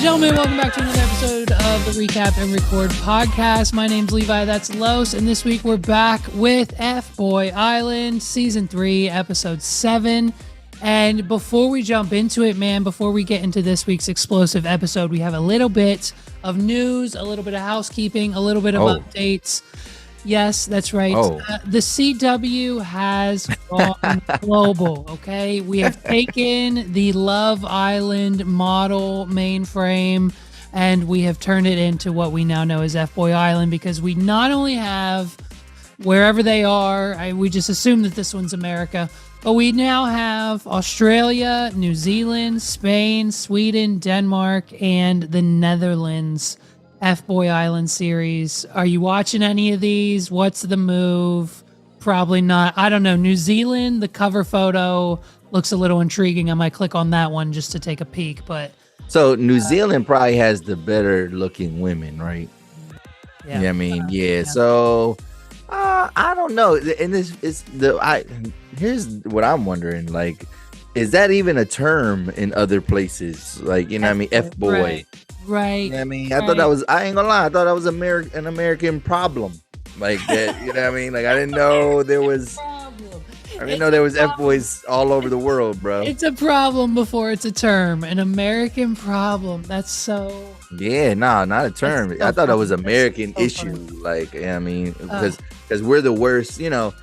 and gentlemen, welcome back to another episode of the Recap and Record podcast. My name's Levi, that's Los, and this week we're back with FBoy Island, Season 3, Episode 7. And before we jump into it, man, before we get into this week's explosive episode, we have a little bit of news, a little bit of housekeeping, a little bit of updates. Yes, that's right. The CW has gone global, okay? We have taken the Love Island model mainframe and we have turned it into what we now know as FBoy Island, because we not only have wherever they are, we just assume that this one's America, but we now have Australia, New Zealand, Spain, Sweden, Denmark, and the Netherlands FBoy Island series. Are you watching any of these? What's the move? Probably not. I don't know. New Zealand, the cover photo looks a little intriguing. I might click on that one just to take a peek. But so New Zealand probably has the better looking women, right? Yeah. Yeah, I mean, yeah. So I don't know. And this is here's what I'm wondering. Like, is that even a term in other places? Like, you know what I mean? FBoy. Right. You know what I mean? I thought that was, I ain't gonna lie, I thought that was an American problem. Like that, you know what I mean? Like, I didn't know there was FBoys all over the world, bro. It's a problem before it's a term. An American problem. That's so... Yeah, no, not a term. So I thought that was American so issue. funny. Like, I mean, because we're the worst, you know.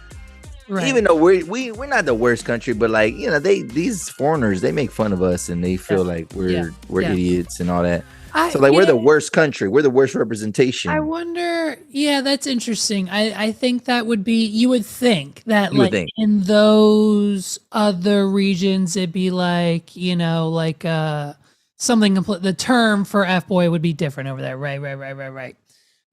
Right. Even though we're not the worst country, but like, you know, these foreigners, they make fun of us and they feel like we're idiots and all that. So like we're the worst country. We're the worst representation. I wonder. Yeah, that's interesting. I think that would be. You would think that in those other regions, it'd be like, you know, like something complete. The term for FBoy would be different over there. Right.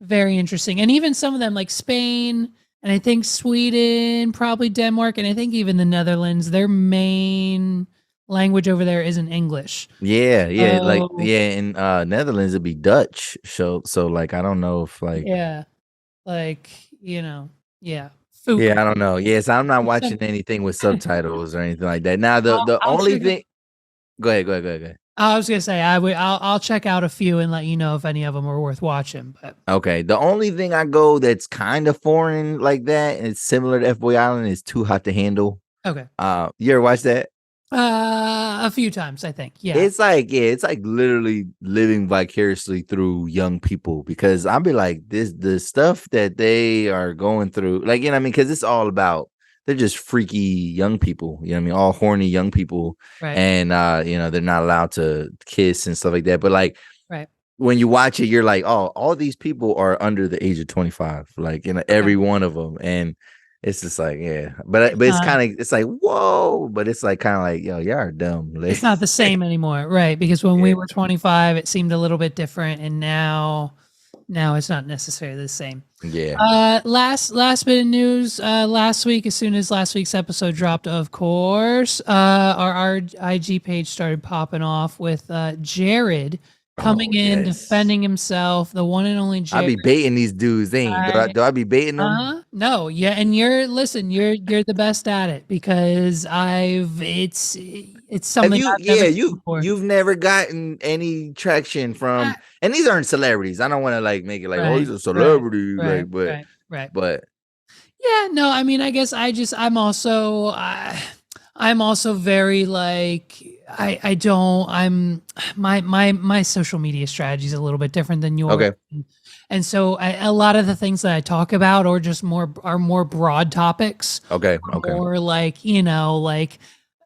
Very interesting. And even some of them, like Spain, and I think Sweden, probably Denmark, and I think even the Netherlands, their main language over there isn't English. Yeah. In Netherlands it'd be Dutch. So like I don't know if like Food. Yeah, I don't know. Yes, I'm not watching anything with subtitles or anything like that. Now the only thing. Go ahead. I was gonna say I'll check out a few and let you know if any of them are worth watching. But okay, the only thing I go that's kind of foreign like that and it's similar to FBoy Island is Too Hot to Handle. Okay. You ever watch that? A few times, I think. Yeah. It's like literally living vicariously through young people, because I'll be like, the stuff that they are going through, like, you know what I mean? Because it's all about, they're just freaky young people, you know what I mean? All horny young people. Right. And you know, they're not allowed to kiss and stuff like that. But like, right, when you watch it, you're like, oh, all these people are under the age of 25, like, you know, every one of them. And it's just like, yeah, but it's kind of, it's like, whoa, but it's like kind of like, yo, y'all are dumb. Like, it's not the same anymore, right? Because when we were 25, it seemed a little bit different, and now it's not necessarily the same. Yeah. Last bit of news. Last week, as soon as last week's episode dropped, of course, our IG page started popping off with Jared coming in, defending himself, the one and only Jared. I be baiting these dudes, do I be baiting them? No, yeah, and you're the best at it, because it's something you've never gotten any traction from, and these aren't celebrities. I don't want to like make it like, oh, he's a celebrity, but yeah, no, I mean, I guess I'm also very like, my social media strategy is a little bit different than yours. Okay. And so a lot of the things that I talk about are just more broad topics. Okay. Or like, you know, like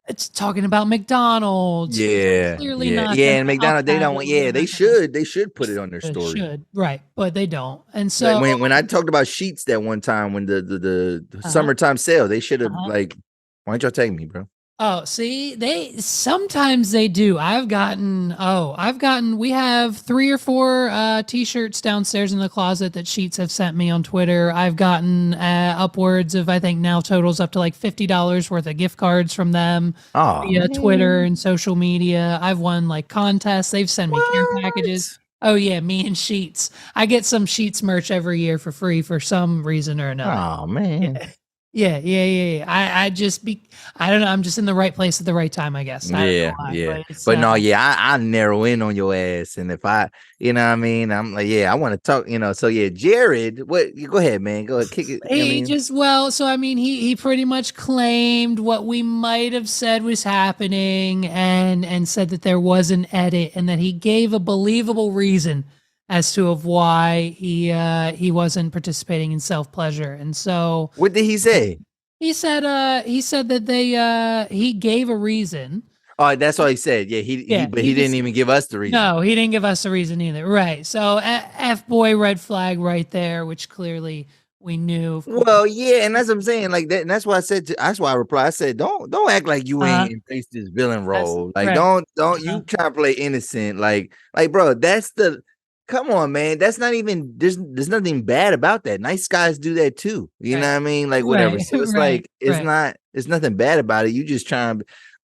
it's talking about McDonald's. Yeah. Clearly not. Yeah. And McDonald's, they don't want, they should put it on their story. Should, right. But they don't. And so like when I talked about sheets that one time, when the summertime sale, they should have like, why don't y'all take me, bro? Oh, see, sometimes they do. we have 3 or 4 t-shirts downstairs in the closet that Sheets have sent me on Twitter. I've gotten upwards of, I think now totals up to like $50 worth of gift cards from them via Twitter and social media. I've won like contests. They've sent me care packages. Oh yeah, me and Sheets. I get some Sheets merch every year for free for some reason or another. Oh man. Yeah. Yeah. I don't know. I'm just in the right place at the right time, I guess. I don't know Yeah, why, yeah. but it's But no, yeah, I narrow in on your ass. And if I, you know what I mean, I'm like, yeah, I want to talk, so yeah, Jared, what you go ahead, man. Go ahead, kick it. I he mean, just so I mean he pretty much claimed what we might have said was happening and said that there was an edit and that he gave a believable reason as to of why he wasn't participating in self-pleasure. And so what did he say? he said that he gave a reason. Oh, that's all he said. Yeah, he Yeah, but he didn't even give us the reason. no, he didn't give us a reason either. Right. So F boy red flag right there, which clearly we knew, of course. Well, yeah, and that's what I'm saying. Like that, and that's why I said. That's why I replied. I said, don't act like you Uh-huh. ain't embraced this villain That's role. Like, right. don't Uh-huh. you try to play innocent. Like, bro, that's the. Come on, man. That's not even. There's nothing bad about that. Nice guys do that too. You Right. know what I mean? Like whatever. Right. So it's Right. like it's Right. not. It's nothing bad about it. You just trying.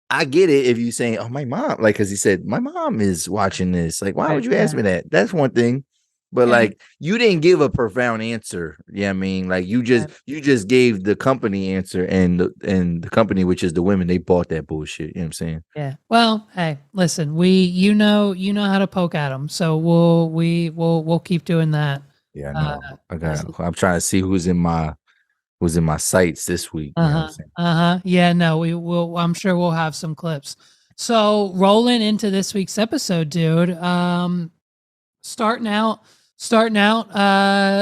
I get it if you saying, "Oh, my mom," like, because he said, "My mom is watching this." Like, why Right. would you ask Right. me that? That's one thing, but Yeah. like, you didn't give a profound answer. Yeah, I mean, like, Right. you just gave the company answer, and the company, which is the women, they bought that bullshit. You know what I'm saying? Yeah. Well, hey, listen, you know how to poke at them, so we'll keep doing that. Yeah, I Uh, know. as I'm trying to see who's in my sights this week. You know what I'm Uh-huh. saying? Uh-huh. Yeah, no, we will I'm sure we'll have some clips. So rolling into this week's episode, dude. Starting out,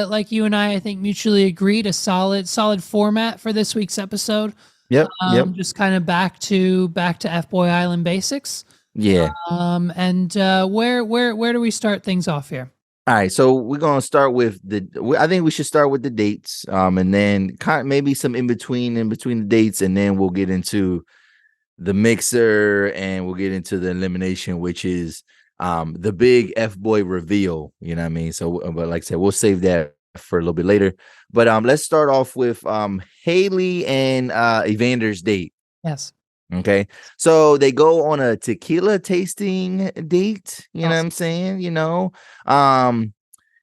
like you and I think mutually agreed, a solid format for this week's episode. Yep. Just kind of back to FBoy Island basics. Yeah. And where do we start things off here? All right, so we're gonna start with I think we should start with the dates, and then maybe some in between the dates, and then we'll get into the mixer, and we'll get into the elimination, which is the big F boy reveal. You know what I mean? So, but like I said, we'll save that for a little bit later. But let's start off with Hali and Evander's date. Yes. Okay. So they go on a tequila tasting date, you know what Awesome. I'm saying? Um,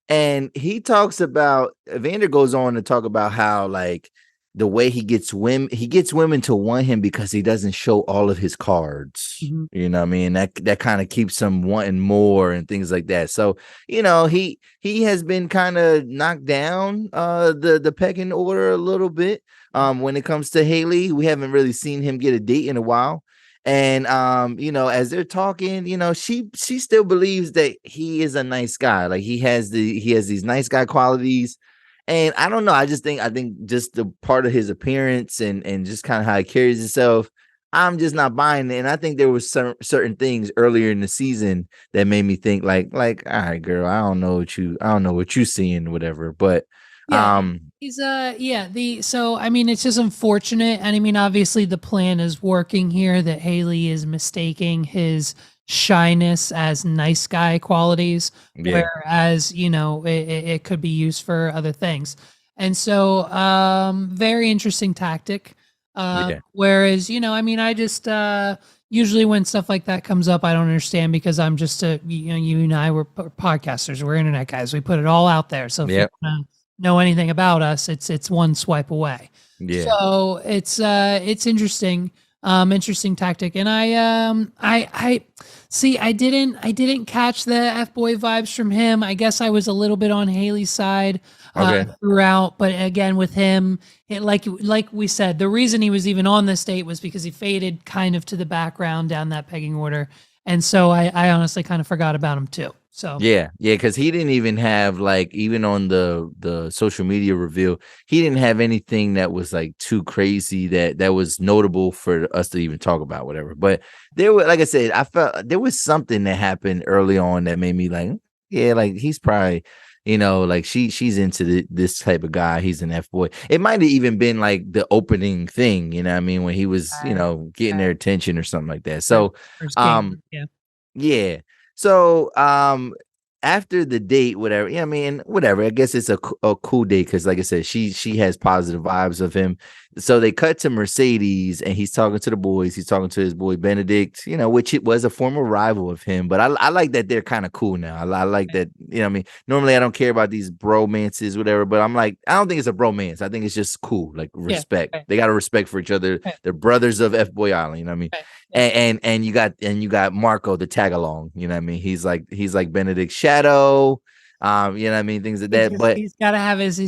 and Evander goes on to talk about how, like, the way he gets women to want him because he doesn't show all of his cards. Mhm. You know what I mean? That kind of keeps him wanting more and things like that. So, he has been kind of knocked down the pecking order a little bit. When it comes to Hali, we haven't really seen him get a date in a while. And as they're talking, she still believes that he is a nice guy. Like, he has these nice guy qualities. And I don't know. I think just the part of his appearance and just kind of how he carries himself, I'm just not buying it. And I think there was certain things earlier in the season that made me think like, all right, girl, I don't know what you seeing, whatever. But Yeah, he's so I mean it's just unfortunate, and I mean obviously the plan is working here that Hali is mistaking his shyness as nice guy qualities, yeah, whereas it could be used for other things. And so very interesting tactic. yeah, Whereas I mean I just usually when stuff like that comes up I don't understand because I'm just you and I were podcasters, we're internet guys, we put it all out there, so if you yeah, wanna know anything about us, it's one swipe away. yeah. So it's interesting, interesting tactic. And I see I didn't catch the F boy vibes from him. I guess I was a little bit on Haley's side Okay. throughout, but again with him, like we said, the reason he was even on this date was because he faded kind of to the background down that pegging order, and so I honestly kind of forgot about him too. So Yeah, because he didn't even have, like, even on the social media reveal, he didn't have anything that was like too crazy that was notable for us to even talk about, whatever. But there were, like I said, I felt there was something that happened early on that made me like, yeah, like he's probably, like she's into this type of guy. He's an F boy. It might have even been like the opening thing, you know what I mean, when he was, right, getting right, their attention or something like that. right. So, First um, game, yeah. yeah. So, after the date, whatever, I mean, whatever. I guess it's a cool date because, like I said, she has positive vibes of him. So they cut to Mercedes, and he's talking to the boys. He's talking to his boy Benedict, which it was a former rival of him. But I like that they're kind of cool now. I like that, what I mean, normally I don't care about these bromances, whatever. But I'm like, I don't think it's a bromance. I think it's just cool, like respect. Right. They got to respect for each other. Right. They're brothers of FBoy Island. You know what I mean? Right. And you got Marco the tag along. You know what I mean? He's like Benedict's shadow. You know what I mean, things like that. But he's got to have his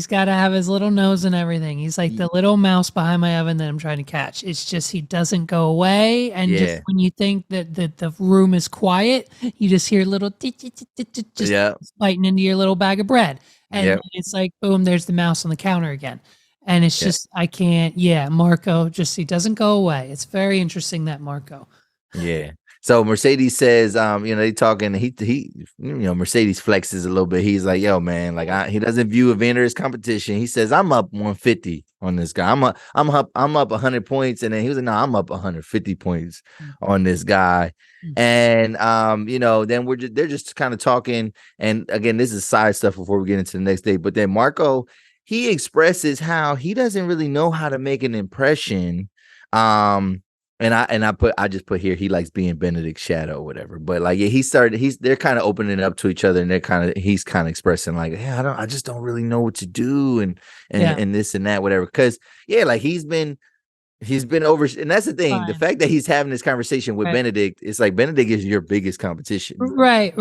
little nose and everything. He's like the little mouse behind my oven that I'm trying to catch. It's just he doesn't go away, and just when you think that the room is quiet, you just hear little just biting into your little bag of bread, and it's like boom, there's the mouse on the counter again, and it's just I can't. Yeah, Marco he doesn't go away. It's very interesting that Marco. Yeah. So Mercedes says, they talking. He, Mercedes flexes a little bit. He's like, yo, man, like he doesn't view Evander as competition. He says, I'm up 150 on this guy. I'm up 100 points, and then he was like, no, I'm up 150 points on this guy. And then they're just kind of talking. And again, this is side stuff before we get into the next day. But then Marco, he expresses how he doesn't really know how to make an impression. And I just put here he likes being Benedict's shadow or whatever. But like they're kind of opening up to each other, and he's kind of expressing like, hey, I just don't really know what to do and this and that, whatever. Because like he's been over, and that's the thing. The fact that he's having this conversation with Benedict, it's like Benedict is your biggest competition. Right.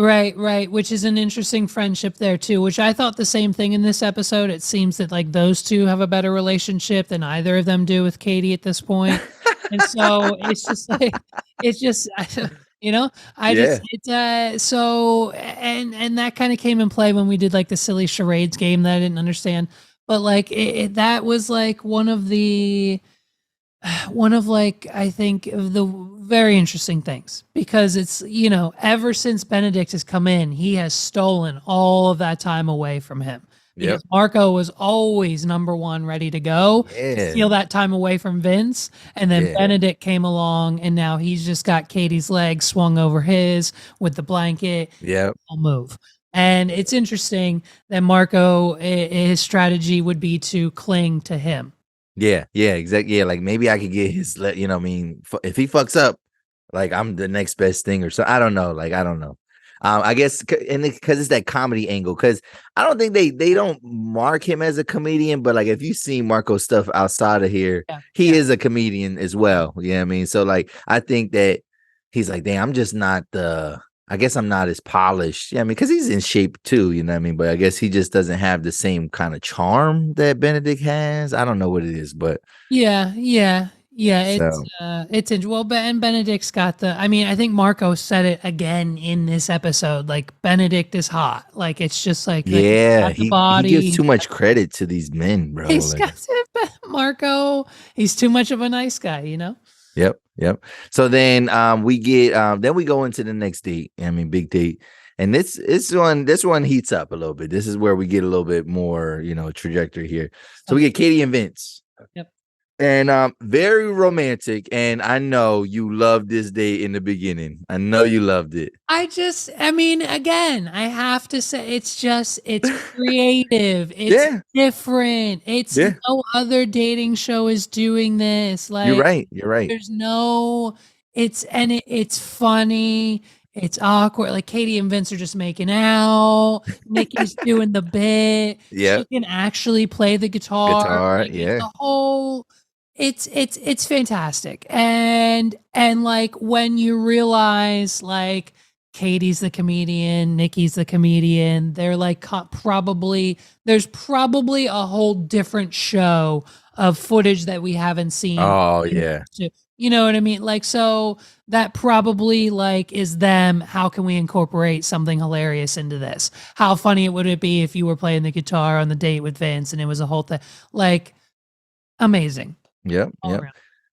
Which is an interesting friendship there too, which I thought the same thing in this episode. It seems that like those two have a better relationship than either of them do with Katie at this point. And so it's just like, so, and that kind of came in play when we did like the silly charades game that I didn't understand, but like that was like one of like, I think of the very interesting things, because it's, ever since Benedict has come in, he has stolen all of that time away from him. Because Marco was always number one, ready to go, to steal that time away from Vince. And then Benedict came along, and now he's just got Katie's leg swung over his with the blanket. I'll move. And it's interesting that Marco, his strategy would be to cling to him. Yeah, exactly. Yeah, like maybe I could get his, if he fucks up, like I'm the next best thing or so. I don't know. Like, I don't know. I guess, and because it's that comedy angle, because I don't think they don't mark him as a comedian, but like if you see Marco's stuff outside of here, he is a comedian as well. You know what I mean? So like I think that he's like, damn, I guess I'm not as polished. Yeah, I mean, because he's in shape too, you know what I mean? But I guess he just doesn't have the same kind of charm that Benedict has. I don't know what it is, but it's well, and Benedict's got I think Marco said it again in this episode, like Benedict is hot. Like it's just like he gives too much credit to these men, bro. Marco, he's too much of a nice guy, Yep. So then we go into the next date. I mean, big date. And this one heats up a little bit. This is where we get a little bit more, trajectory here. So we get Katie and Vince. Yep. And very romantic. And I know you loved this date in the beginning. I know you loved it. Again, I have to say it's creative. It's different. It's no other dating show is doing this. Like you're right. There's no, it's funny. It's awkward. Like Katie and Vince are just making out. Nikki's doing the bit. She can actually play the guitar. The whole. It's fantastic. And like when you realize like Katie's the comedian, Nikki's the comedian, they're like there's probably a whole different show of footage that we haven't seen. Oh yeah. You know what I mean? Like, so that probably like is them. How can we incorporate something hilarious into this? How funny would it be if you were playing the guitar on the date with Vince and it was a whole thing? Like, amazing. Yep.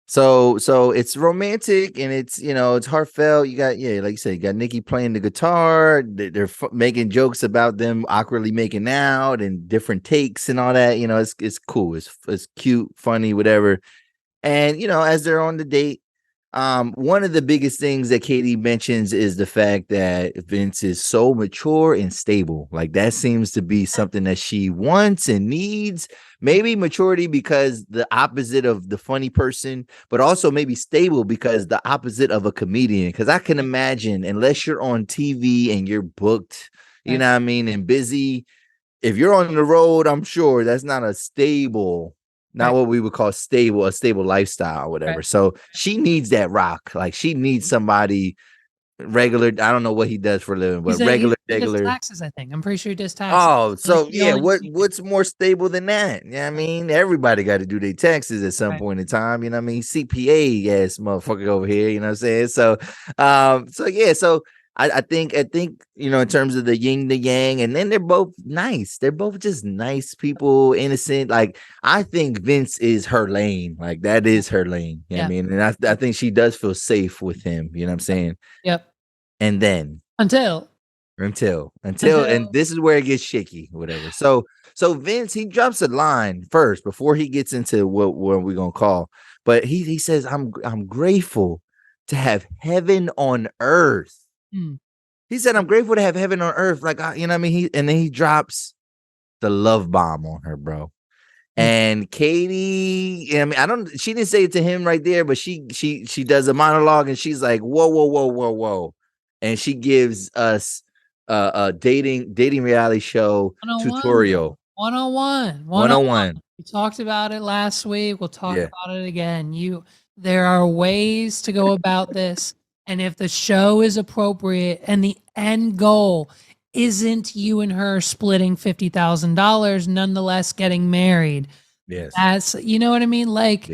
So it's romantic and it's it's heartfelt. You got like you said, you got Nikki playing the guitar. They're making jokes about them awkwardly making out and different takes and all that. It's cool. It's cute, funny, whatever. And as they're on the date, One of the biggest things that Katie mentions is the fact that Vince is so mature and stable. Like that seems to be something that she wants and needs. Maybe maturity because the opposite of the funny person, but also maybe stable because the opposite of a comedian. Because I can imagine, unless you're on TV and you're booked, you know what I mean, and busy, if you're on the road, I'm sure that's not a stable, not what we would call stable, a stable lifestyle or whatever. So she needs that rock. Like she needs somebody regular. I don't know what he does for a living, but regular. He does taxes, I think. I'm pretty sure he does taxes. Oh, so yeah, what's more stable than that? Yeah, I mean, everybody got to do their taxes at some point in time. You know what I mean? CPA ass motherfucker over here. You know what I'm saying? So, so I think you know, in terms of the yin, the yang, and then they're both nice. They're both just nice people, innocent. Like I think Vince is her lane. Like that is her lane. You know what I mean? And I think she does feel safe with him. You know what I'm saying? Yep. And then until and this is where it gets shaky, whatever. So Vince, he drops a line first before he gets into what we're gonna call, but he says, I'm grateful to have heaven on earth. He said, I'm grateful to have heaven on earth. Like, you know what I mean? And then he drops the love bomb on her, bro. And Katie, I mean, she didn't say it to him right there, but she does a monologue and she's like, whoa. And she gives us a dating reality show 101. tutorial. 101. We talked about it last week. We'll talk about it again. There are ways to go about this. And if the show is appropriate and the end goal isn't you and her splitting $50,000, nonetheless getting married. Yes. That's, you know what I mean? Like,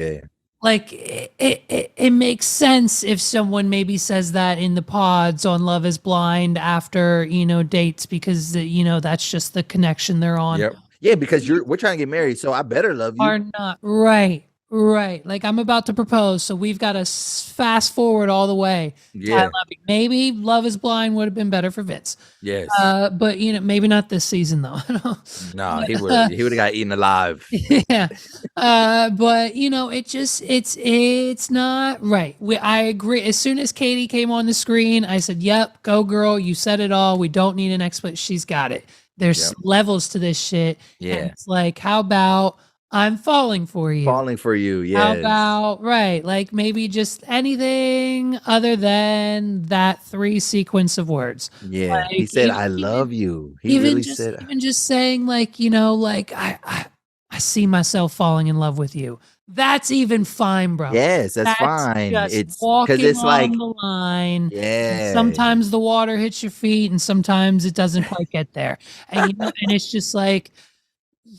like it makes sense if someone maybe says that in the pods on Love is Blind after, you know, dates, because, you know, that's just the connection they're on. Yep. Yeah, because we're trying to get married, so I better love you. Are not right. Like I'm about to propose, so we've got to fast forward all the way. Yeah. Maybe Love is Blind would have been better for Vince. Yes. But you know, maybe not this season though. No, he would have got eaten alive. Yeah. But you know, it's not right. I agree. As soon as Katie came on the screen, I said, "Yep, go girl. You said it all. We don't need an explanation. She's got it." There's levels to this shit. Yeah. And it's like, how about I'm falling for you. Yes. How about like maybe just anything other than that 3 sequence of words. Yeah. Like, he said, I love you. He really said, even just saying like, you know, like I see myself falling in love with you. That's even fine, bro. Yes, that's fine. It's walking it's like the line. Yeah. Sometimes the water hits your feet and sometimes it doesn't quite get there. And, you know, and it's just like,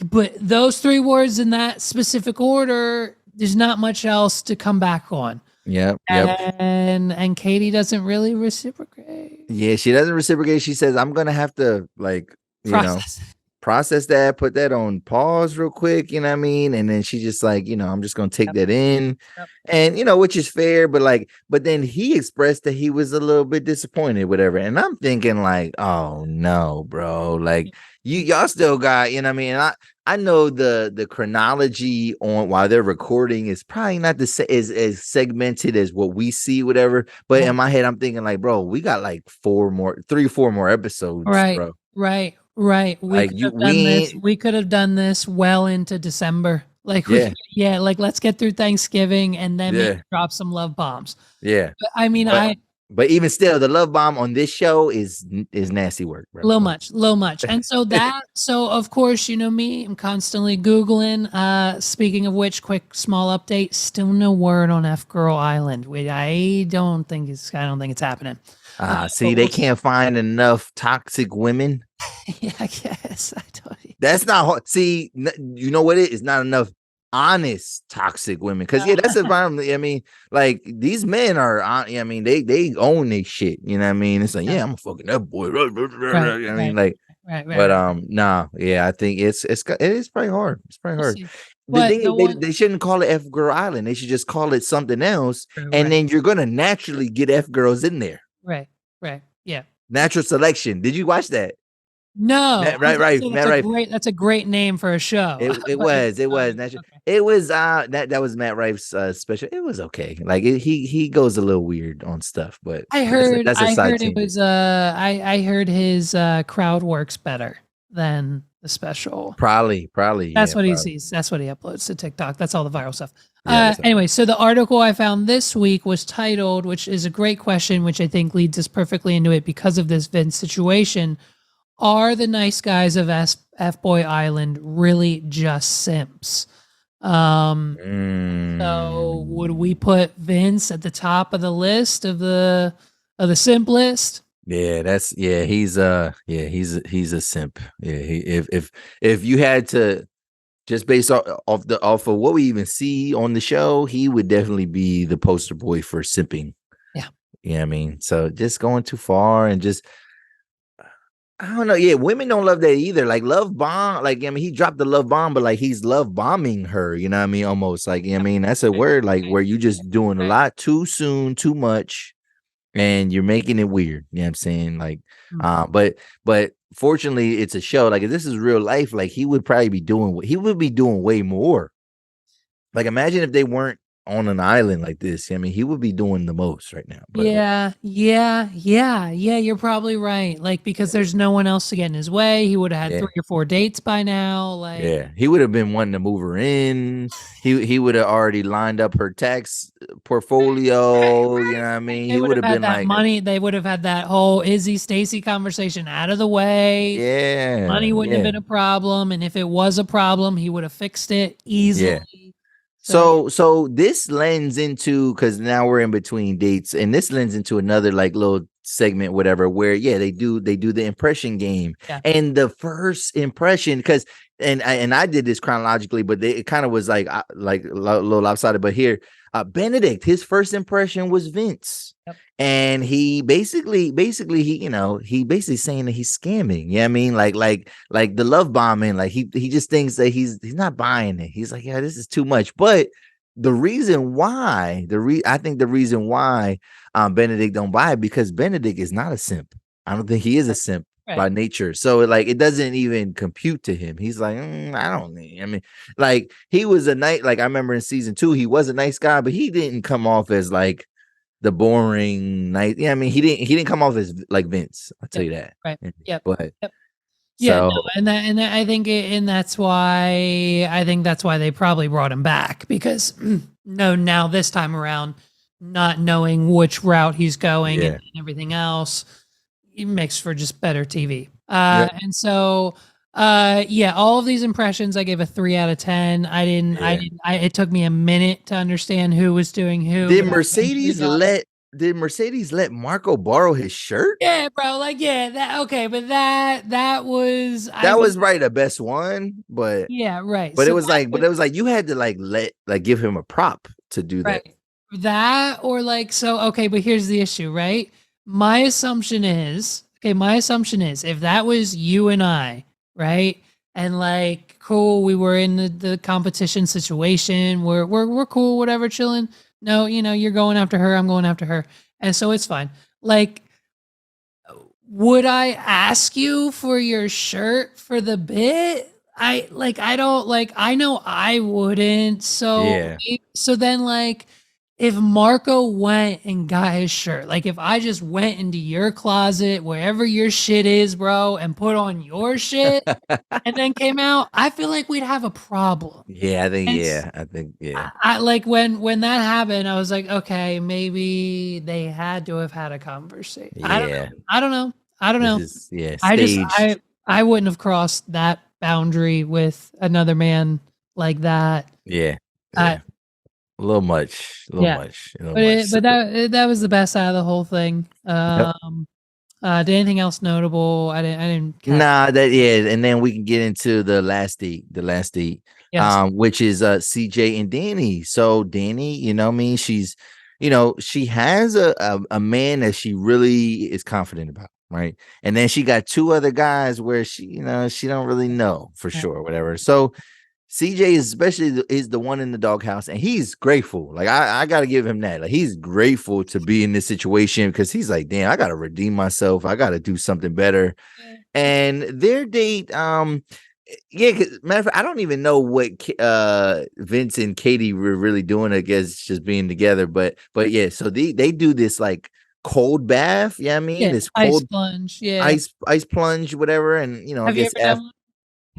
but those 3 words in that specific order, there's not much else to come back on. Yep. And Katie doesn't really reciprocate. Yeah, she doesn't reciprocate. She says, I'm gonna have to like, process that, put that on pause real quick, you know what I mean? And then she just like, you know, I'm just gonna take that in. And you know, which is fair, but then he expressed that he was a little bit disappointed, whatever. And I'm thinking like, oh no, bro, like y'all still got, you know what I mean? And I know the chronology on while they're recording is probably not as segmented as what we see, whatever. But in my head, I'm thinking like, bro, we got like 3 or 4 more episodes, bro. Right. We could have done this well into December. Like, like let's get through Thanksgiving and then maybe drop some love bombs. Yeah. But, I mean, but even still, the love bomb on this show is nasty work, bro. Low much. And so of course, you know me, I'm constantly Googling. Speaking of which, quick small update, still no word on FBoy Island. I don't think it's happening. See, they can't find enough toxic women. Yeah, I guess. That's not hard. See, you know what? It's not enough honest toxic women. Because that's the problem. I mean, like these men are. I mean, they own their shit. You know what I mean? It's like, I'm a fucking that boy. I mean, like, but I think it is pretty hard. It's pretty hard. The thing is, they shouldn't call it FBoy Island. They should just call it something else, and then you're gonna naturally get F girls in there. Right. Yeah. Natural selection. Did you watch that? No, I was gonna say Matt Rife. that's a great name for a show. It But was okay. it was that was Matt Rife's special. It was okay. Like he goes a little weird on stuff, but that's a I side heard it tangent. was I heard his crowd works better than the special. Probably, That's yeah, what he probably. sees. That's what he uploads to TikTok. That's all the viral stuff. Yeah, that's all. Anyway, so the article I found this week was titled, which is a great question, which I think leads us perfectly into it because of this Vince situation. Are the nice guys of FBoy Island really just simps? So would we put Vince at the top of the list of the simp list? Yeah, he's he's a simp. Yeah, if you had to just based off of what we even see on the show, he would definitely be the poster boy for simping. Yeah. Yeah, I mean, so just going too far and just I don't know. Yeah, women don't love that either. Like love bomb. Like I mean, he dropped the love bomb, but like he's love bombing her. You know what I mean? Almost like I mean, that's a word like where you just doing a lot too soon, too much, and you're making it weird. You know what I'm saying? Like, but fortunately, it's a show. Like if this is real life, like he would probably be doing way more. Like imagine if they weren't on an island like this. I mean, he would be doing the most right now. But Yeah. You're probably right. Like because there's no one else to get in his way. He would have had 3 or 4 dates by now. Like yeah, he would have been wanting to move her in. He would have already lined up her tax portfolio. You know what I mean? they He would would have have had been that like, money. They would have had that whole Izzy Stacy conversation out of the way. yeah, Money wouldn't have been a problem, and if it was a problem, he would have fixed it easily. Yeah. So this lends into because now we're in between dates, and this lends into another like little segment, whatever, where they do the impression game, and the first impression because and I did this chronologically, but it kind of was like a little lopsided. But here, Benedict, his first impression was Vince. And he basically he basically saying that he's scamming. Yeah, I mean, like the love bombing, like he just thinks that he's not buying it. He's like, yeah, this is too much. But the reason why I think the reason why Benedict don't buy it because Benedict is not a simp. I don't think he is a simp by nature. So like it doesn't even compute to him. He's like, I don't need. I mean, like he was a night. Like I remember in season 2, he was a nice guy, but he didn't come off as like the boring night. Yeah, I mean, he didn't come off as like Vince. I'll tell you that. Right. Yep. But yeah, no, and I think that's why they probably brought him back because now this time around, not knowing which route he's going and everything else, it makes for just better TV. And so all of these impressions I gave a 3 out of 10. It took me a minute to understand who was doing who. Did Mercedes let Marco borrow his shirt? Yeah, bro. Like, yeah, but that was right, the best one, but yeah, right. But so it was like you had to give him a prop to do that. That or like okay, but here's the issue, right? My assumption is if that was you and I, right? And like, cool, we were in the competition situation. We're cool, whatever, chilling. No, you're going after her. I'm going after her. And so it's fine. Like, would I ask you for your shirt for the bit? I know I wouldn't. So, so then like, if Marco went and got his shirt, like if I just went into your closet, wherever your shit is, bro, and put on your shit and then came out, I feel like we'd have a problem. I think I like when that happened, I was like, okay, maybe they had to have had a conversation. I don't know. I wouldn't have crossed that boundary with another man like that. A little much. But that was the best out of the whole thing. Did anything else notable? I didn't. And then we can get into the last date, which is CJ and Danny. So Danny, she's, she has a man that she really is confident about, right? And then she got 2 other guys where she don't really know for sure, whatever. So CJ is especially is the one in the doghouse, and he's grateful. Like I got to give him that. Like he's grateful to be in this situation because he's like, damn, I got to redeem myself. I got to do something better. Yeah. And their date, yeah, matter of fact, I don't even know what Vince and Katie were really doing. I guess just being together, but yeah. So they do this like cold bath. Yeah, I mean this ice cold plunge. Yeah. ice plunge, whatever. And I Have you guess ever done one?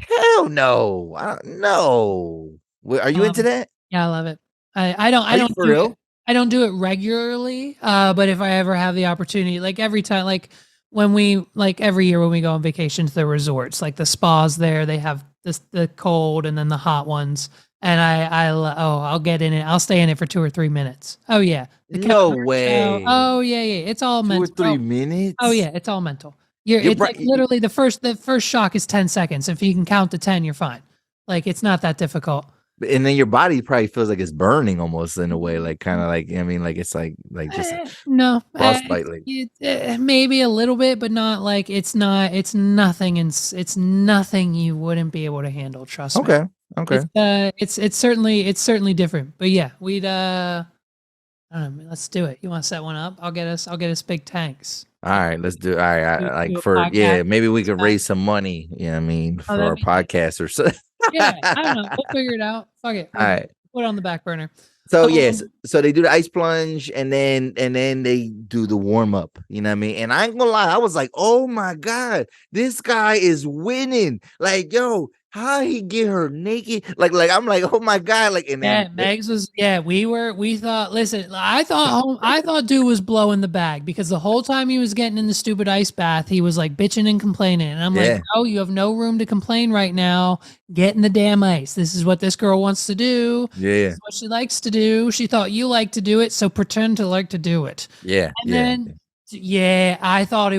hell no, no. Are you into that? Yeah, I love it. I Are you don't for do it. real? I don't do it regularly. But if I ever have the opportunity, like every time, like when we like every year when we go on vacation to the resorts, like the spas there, they have the cold and then the hot ones. And I'll get in it. I'll stay in it for 2 or 3 minutes. Oh yeah, the Kevin No Hart show. way. Oh yeah, yeah. It's all 2 or 3 mental. Oh minutes. yeah, it's all mental. You're It's like right. literally the first shock is 10 seconds. If you can count to 10, you're fine. Like it's not that difficult. And then your body probably feels like it's burning almost in a way, like kind Mhm. of like I mean, like it's like just No, frostbite. Like maybe a little bit, but not like it's not. It's nothing, and it's nothing you wouldn't be able to handle. Trust me. okay, okay. It's certainly different. But yeah, we'd I don't know, let's do it. You want to set one up? I'll get us big tanks. All right, let's do. All right, like Do a for podcast. maybe we could raise some money. Yeah, I mean Oh, for that'd our be nice. podcast or so. Yeah, I don't know. We'll figure it out. Fuck it. All right. Put it on the back burner. So yes, so they do the ice plunge and then they do the warm up. You know what I mean? And I ain't gonna lie, I was like, oh my god, this guy is winning. Like, yo, how he get her naked? Like I'm like, oh my god, like and Yeah, then Megs was. Yeah, we thought. Listen, I thought dude was blowing the bag because the whole time he was getting in the stupid ice bath, he was like bitching and complaining. And I'm like, yeah, oh, you have no room to complain right now. Get in the damn ice. This is what this girl wants to do. This yeah, is what she likes to do. She thought you like to do it, so pretend to like to do it. yeah, And yeah. then, yeah, I thought they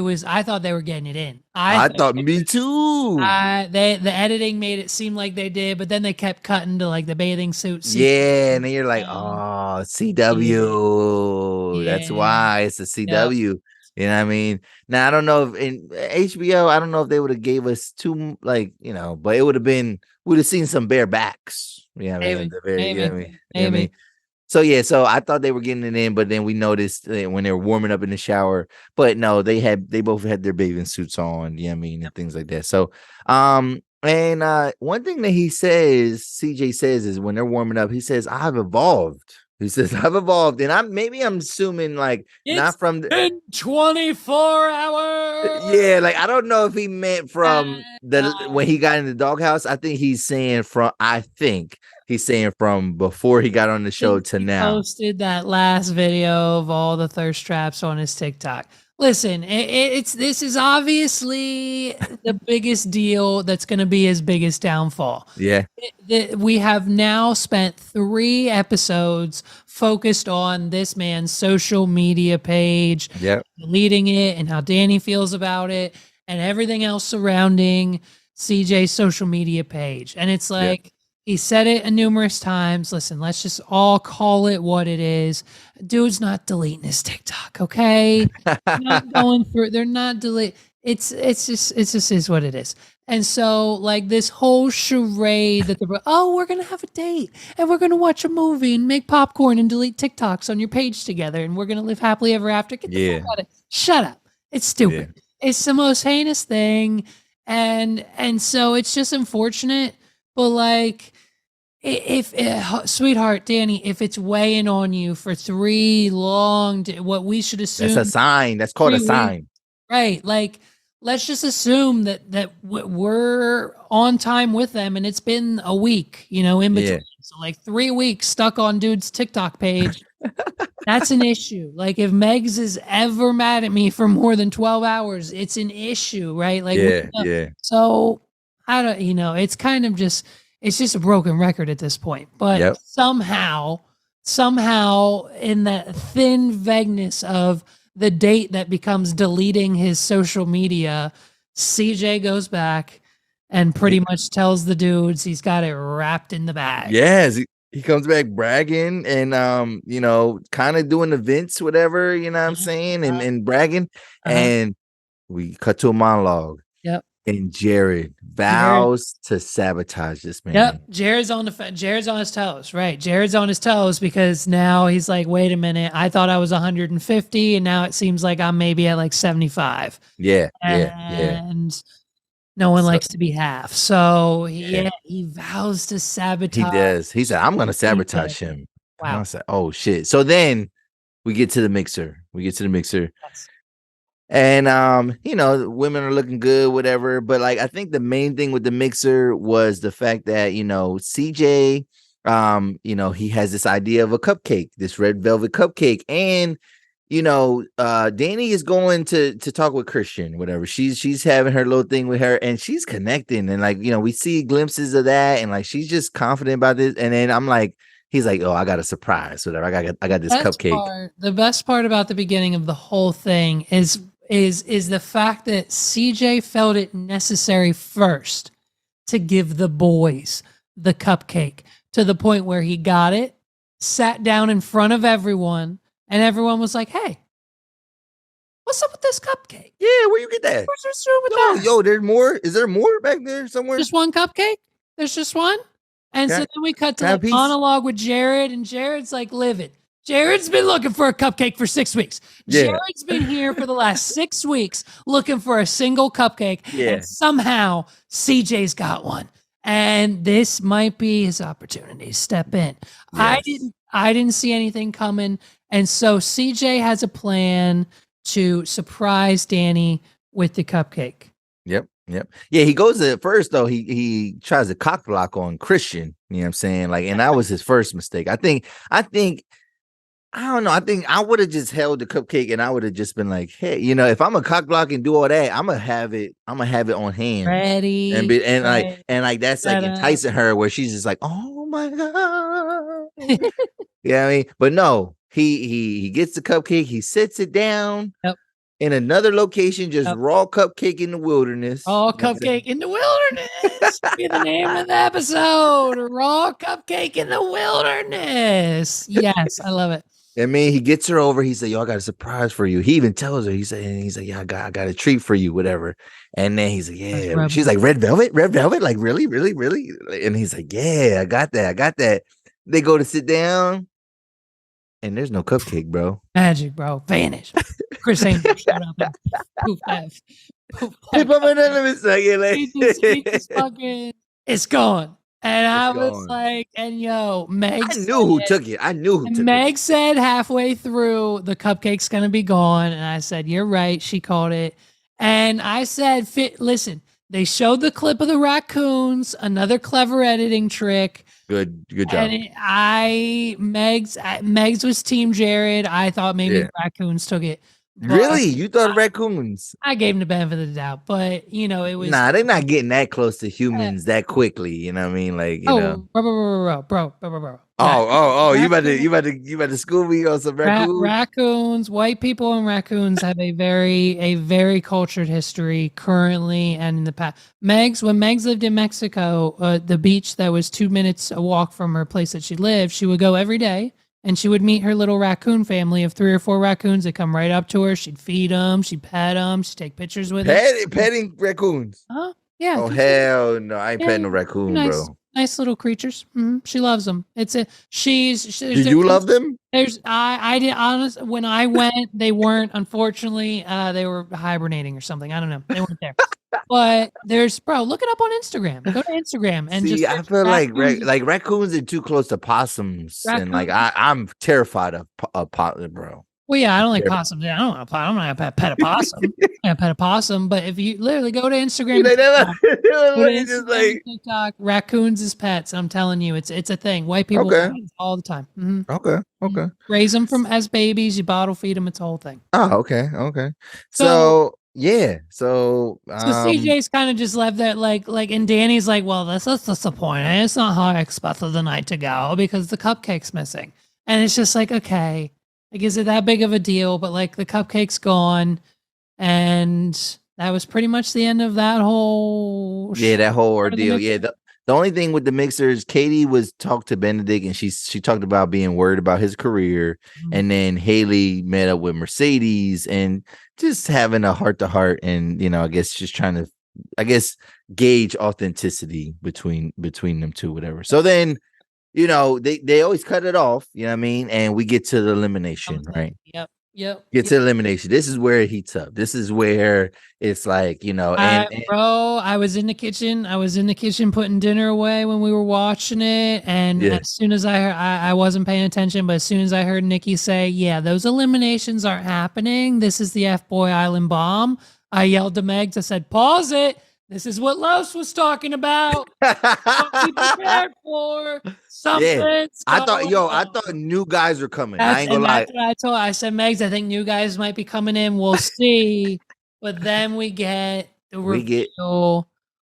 were getting it in. I thought me too. The editing made it seem like they did, but then they kept cutting to like the bathing suit sequence. Yeah, and then you're like, oh, CW. That's Yeah. why it's a Yep. CW. You know what I mean? Now I don't know if in HBO, I don't know if they would have gave us too like, but it would have been we'd have seen some bare backs. You know what I mean? Maybe. At the very, you know what I mean? Maybe. You know what I mean? Maybe. So yeah, so I thought they were getting it in, but then we noticed when they were warming up in the shower. But no, they both had their bathing suits on, you know what I mean, and things like that. So and one thing that CJ says is when they're warming up, he says, I've evolved. He says, I've evolved. And I'm assuming like It's not from been 24 hours. yeah, like I don't know if he meant from No. when he got in the doghouse. I think he's saying from before he got on the show to He now. posted that last video of all the thirst traps on his TikTok. Listen, this is obviously the biggest deal that's going to be his biggest downfall. Yeah. We have now spent 3 episodes focused on this man's social media page, Yeah. leading it, and how Danny feels about it, and everything else surrounding CJ's social media page. And it's like, he said it numerous times. Listen, let's just all call it what it is. Dude's not deleting his TikTok, okay? They're not going through. They're not delete. It's just is what it is. And so like this whole charade that we're gonna have a date and we're gonna watch a movie and make popcorn and delete TikToks on your page together and we're gonna live happily ever after. Get the fuck out of it. Shut up. It's stupid. Yeah. It's the most heinous thing, and so it's just unfortunate. But like, if sweetheart Danny, if it's weighing on you for 3 long, what we should assume that's a sign. That's called a sign, right? Like, let's just assume that we're on time with them, and it's been a week, in between. Yeah. So like 3 weeks stuck on dude's TikTok page. That's an issue. Like if Megs is ever mad at me for more than 12 hours, it's an issue, right? Like yeah. So I don't, it's kind of just. It's just a broken record at this point. But somehow in that thin vagueness of the date that becomes deleting his social media, CJ goes back and pretty much tells the dudes he's got it wrapped in the bag. Yes, he comes back bragging and kind of doing events, whatever, you know what I'm saying, and bragging. And we cut to a monologue. Yep. And Jared vows to sabotage this man. Yep, Jared's on his toes, right? Jared's on his toes because now he's like, wait a minute, I thought I was 150, and now it seems like I'm maybe at like 75. Yeah. And no one likes to be half. So he vows to sabotage. He does. He said, I'm gonna sabotage him. Wow. I was like, oh shit. So then we get to the mixer. Yes. And you know, women are looking good, whatever. But like, I think the main thing with the mixer was the fact that, you know, CJ, you know, he has this idea of a cupcake, this red velvet cupcake. And, you know, Danny is going to talk with Christian, whatever. She's having her little thing with her, and she's connecting. And like, you know, we see glimpses of that, and like she's just confident about this. And then I'm like, he's like, oh, I got a surprise, whatever. I got this cupcake. The best part about the beginning of the whole thing is the fact that CJ felt it necessary first to give the boys the cupcake, to the point where he got it, sat down in front of everyone, and everyone was like, hey, what's up with this cupcake? Yeah, where you get that? What's wrong with that? Yo, there's more. Is there more back there somewhere? Just one cupcake? There's just one? And so then we cut to the monologue with Jared, and Jared's like livid. Jared's been looking for a cupcake for 6 weeks. Yeah. Jared's been here for the last 6 weeks looking for a single cupcake. Yeah. And somehow CJ's got one. And this might be his opportunity to step in. Yes. I didn't see anything coming. And so CJ has a plan to surprise Danny with the cupcake. Yep. Yeah, he goes to first though. He tries to cock block on Christian. You know what I'm saying? Like, and that was his first mistake. I think I don't know. I think I would have just held the cupcake, and I would have just been like, "Hey, you know, if I'm a cock block and do all that, I'm gonna have it on hand, ready, and that's like enticing her, where she's just like, oh my god, yeah, I mean, but no, he gets the cupcake, he sits it down, in another location, just raw cupcake in the wilderness. Raw cupcake in the wilderness. Be the name of the episode. Raw cupcake in the wilderness. Yes, I love it. I mean, he gets her over. He said, yo, I got a surprise for you. He even tells her, he's like, yeah, I got a treat for you, whatever. And then he's like, yeah. She's like, red velvet? Like, really? And he's like, yeah, I got that. They go to sit down, and there's no cupcake, bro. Magic, bro. Vanish. Chris Angel shut up and poof F. It's gone. And I was like, and yo, Meg. I knew who took it. Meg said halfway through, the cupcake's going to be gone. And I said, you're right. She called it. And I said, listen, they showed the clip of the raccoons, another clever editing trick. Good job. And Meg's was Team Jared. I thought maybe the raccoons took it. Really? You thought raccoons? I gave him the benefit of the doubt, but you know, it was they're not getting that close to humans that quickly. You know what I mean? Like, you know, bro. Oh, you about to school me on some raccoons? Raccoons, white people and raccoons have a very cultured history currently and in the past. When Megs lived in Mexico, the beach that was 2 minutes a walk from her place that she lived, she would go every day. And she would meet her little raccoon family of 3 or 4 raccoons that come right up to her. She'd feed them. She'd pet them. She'd take pictures with them. Petting raccoons? Yeah. Oh, hell no. I ain't petting no raccoon, bro. Nice little creatures. She loves them. Do you love them? I did honest. When I went, they weren't, unfortunately, they were hibernating or something. I don't know. They weren't there. But look it up on Instagram. Go to Instagram and I feel like raccoons are too close to possums, and like I'm terrified of possum, bro. Well, yeah, I don't like possums. I don't want I'm not gonna pet a possum. I'm gonna pet a possum, but if you literally go to Instagram, TikTok, raccoons as pets. I'm telling you, it's a thing. White people all the time. Okay. Raise them as babies. You bottle feed them. It's a whole thing. Oh, okay. So CJ's kind of just left that like, and Danny's like, well, this is disappointing. It's not how I expected the night to go because the cupcake's missing, and it's just like, okay. Like, is it that big of a deal? But like, the cupcake's gone, and that was pretty much the end of that whole. That whole ordeal. Yeah, the only thing with the mixer is Katie talked to Benedict, and she talked about being worried about his career, and then Hali met up with Mercedes and just having a heart to heart, and you know, I guess just trying to I guess, gauge authenticity between them two, whatever. So then, they always cut it off, you know what I mean? And we get to the elimination, right? Yep. Get to elimination. This is where it heats up. This is where it's like, Bro, I was in the kitchen. I was in the kitchen putting dinner away when we were watching it. And as soon as I wasn't paying attention, but as soon as I heard Nikki say, yeah, those eliminations aren't happening. This is the FBoy Island bomb. I yelled to Megs. I said, pause it. This is what Los was talking about. Don't be prepared for something. I thought new guys were coming. I ain't gonna lie. That's what I said, Megs, I think new guys might be coming in. We'll see. But then we get the reveal.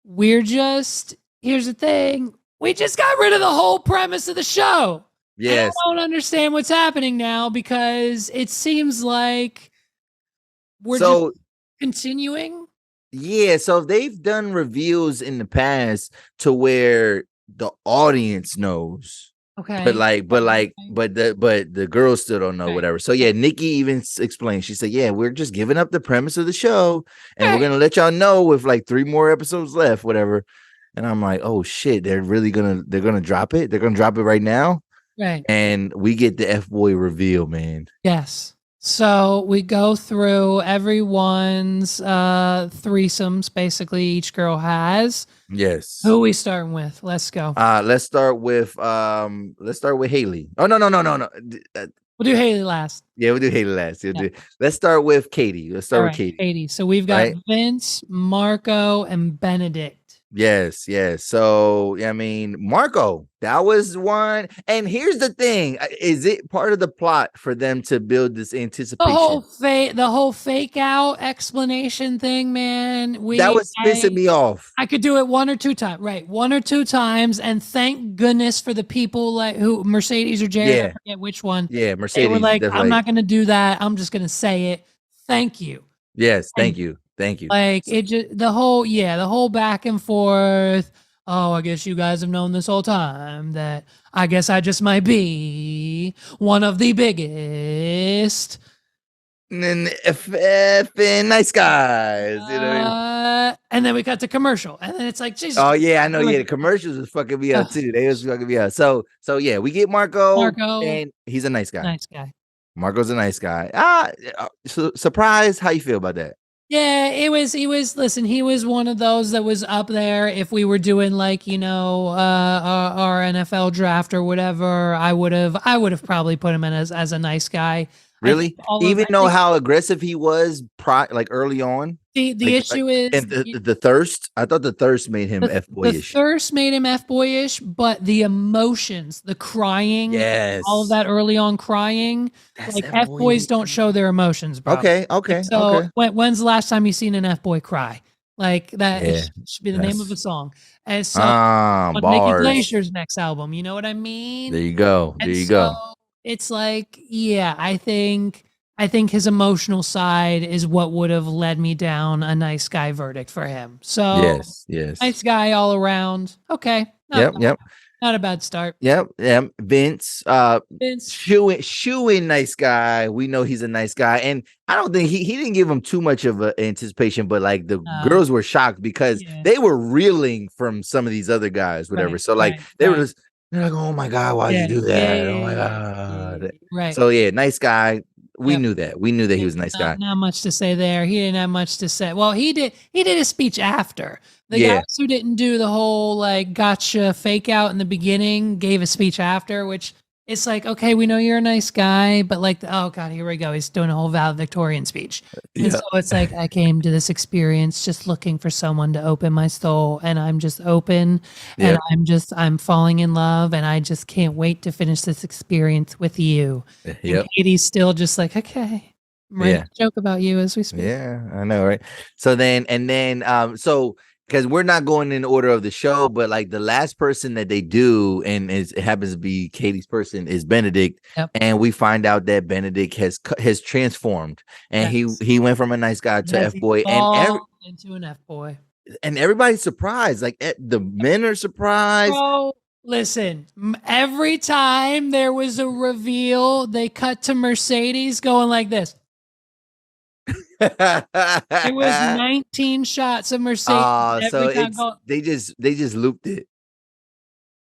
Here's the thing. We just got rid of the whole premise of the show. Yes. I don't understand what's happening now because it seems like we're just continuing. Yeah, so they've done reveals in the past to where the audience knows. Okay. But the girls still don't know, whatever. So yeah, Nikki even explained. She said, "Yeah, we're just giving up the premise of the show, and we're gonna let y'all know with like 3 more episodes left, whatever." And I'm like, "Oh shit, they're gonna drop it. They're gonna drop it right now." Right. And we get the FBoy reveal, man. Yes. So we go through everyone's threesomes, basically each girl has. Yes. Who are we starting with? Let's go. Let's start with Hali. Oh no. We'll do Hali last. Yeah, we'll do Hali last. Let's start with Katie. Let's start with Katie. Katie. So we've got Vince, Marco, and Benedict. Yes. So, I mean, Marco, that was one. And here's the thing. Is it part of the plot for them to build this anticipation? The whole fake out explanation thing, man. That was pissing me off. I could do it 1 or 2 times. Right. 1 or 2 times. And thank goodness for the people like who Mercedes or Jared, I forget which one. Yeah, Mercedes. They were like, I'm not going to do that. I'm just going to say it. Thank you. Yes. Thank you. Like it just the whole back and forth. Oh, I guess you guys have known this whole time that I guess I just might be one of the biggest. And then effing nice guys, and then we cut to commercial, and then it's like, Jesus. Oh yeah, I know. Yeah, the commercials was fucking me up too. They was fucking me up. So yeah, we get Marco, and he's a nice guy. Nice guy. Marco's a nice guy. So surprised. How you feel about that? Yeah, he was one of those that was up there. If we were doing like, our NFL draft or whatever, I would have probably put him in as a nice guy. Really? Even though how aggressive he was early on? The issue is the thirst. I thought the thirst made him F-boyish. The thirst made him F-boyish, but the emotions, the crying, all of that early on crying, like F-boys don't show their emotions, bro. Okay. So when's the last time you seen an F-boy cry? Like that should be the name of a song. And so on Nikki Glacier's next album, you know what I mean? There you go. It's like, I think his emotional side is what would have led me down a nice guy verdict for him. So yes. Nice guy all around. Okay. Yep. Not a bad start. Yep. Vince. Shoo-in nice guy. We know he's a nice guy. And I don't think he didn't give him too much of an anticipation, but like the girls were shocked because they were reeling from some of these other guys, whatever. So like they were just, they're like, oh my God, why'd you do that? Oh my God. Right. So yeah, nice guy. We knew that. We knew that he was a nice guy. Not much to say there. He didn't have much to say. Well, he did a speech after. The guys who didn't do the whole like gotcha fake out in the beginning gave a speech after, which it's like, okay, we know you're a nice guy, but like, oh God, here we go. He's doing a whole valedictorian speech. And so it's like, I came to this experience just looking for someone to open my soul, and I'm just open, and I'm falling in love, and I just can't wait to finish this experience with you. And Katie's still just like, okay, I'm ready to joke about you as we speak. Yeah, I know, right? So then, because we're not going in order of the show, but like the last person that they do, and it happens to be Katie's person, is Benedict, and we find out that Benedict has transformed, and he went from a nice guy to F-boy, and into an F-boy, and everybody's surprised. Like the men are surprised. Bro, listen, every time there was a reveal, they cut to Mercedes going like this. It was 19 shots of Mercedes So every time. they just looped it.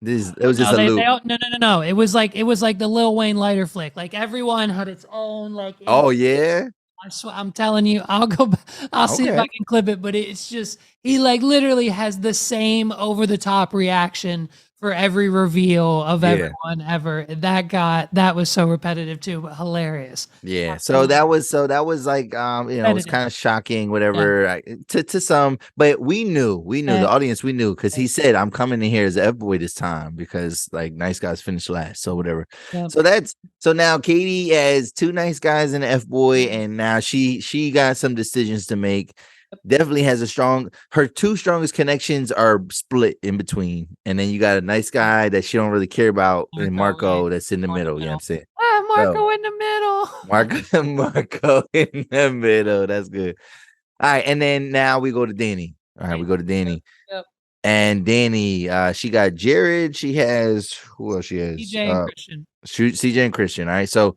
It was just a loop. No. It was like the Lil Wayne lighter flick. Like everyone had its own like. Oh yeah. I swear, I'm telling you, I'll see if I can clip it, but it's just, he like literally has the same over the top reaction for every reveal of everyone ever. That was so repetitive too, but hilarious. Yeah. So that was like, it was kind of shocking, whatever, to some, but we knew the audience, we knew, because he said, I'm coming in here as F-boy this time because like Nice Guys finished last. So whatever. Yep. So now Katie has 2 Nice Guys and F-boy, and now she got some decisions to make. Definitely has her 2 strongest connections are split in between, and then you got a nice guy that she don't really care about, and Marco that's in the middle. You know what I'm saying? Marco in the middle. Marco in the middle. That's good. All right, and then now we go to Danny. All right, we go to Danny. Yep. And Danny, she got Jared. She has, who else she has? CJ and Christian. CJ and Christian. All right, so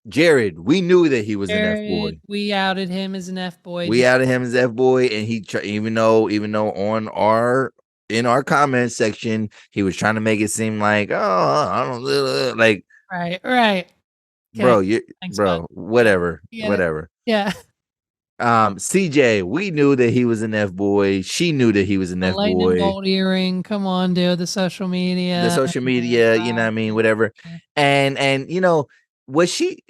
Jared, we knew that he was an F-boy. We outed him as an F-boy. We outed him as F-boy, and he even though in our comment section, he was trying to make it seem like, I don't like, right, okay. Bro, whatever. Yeah. CJ, we knew that he was an F-boy. She knew that he was an F-boy. Lightning bolt earring, come on, dude. The social media, you know what I mean, whatever. And you know. Was she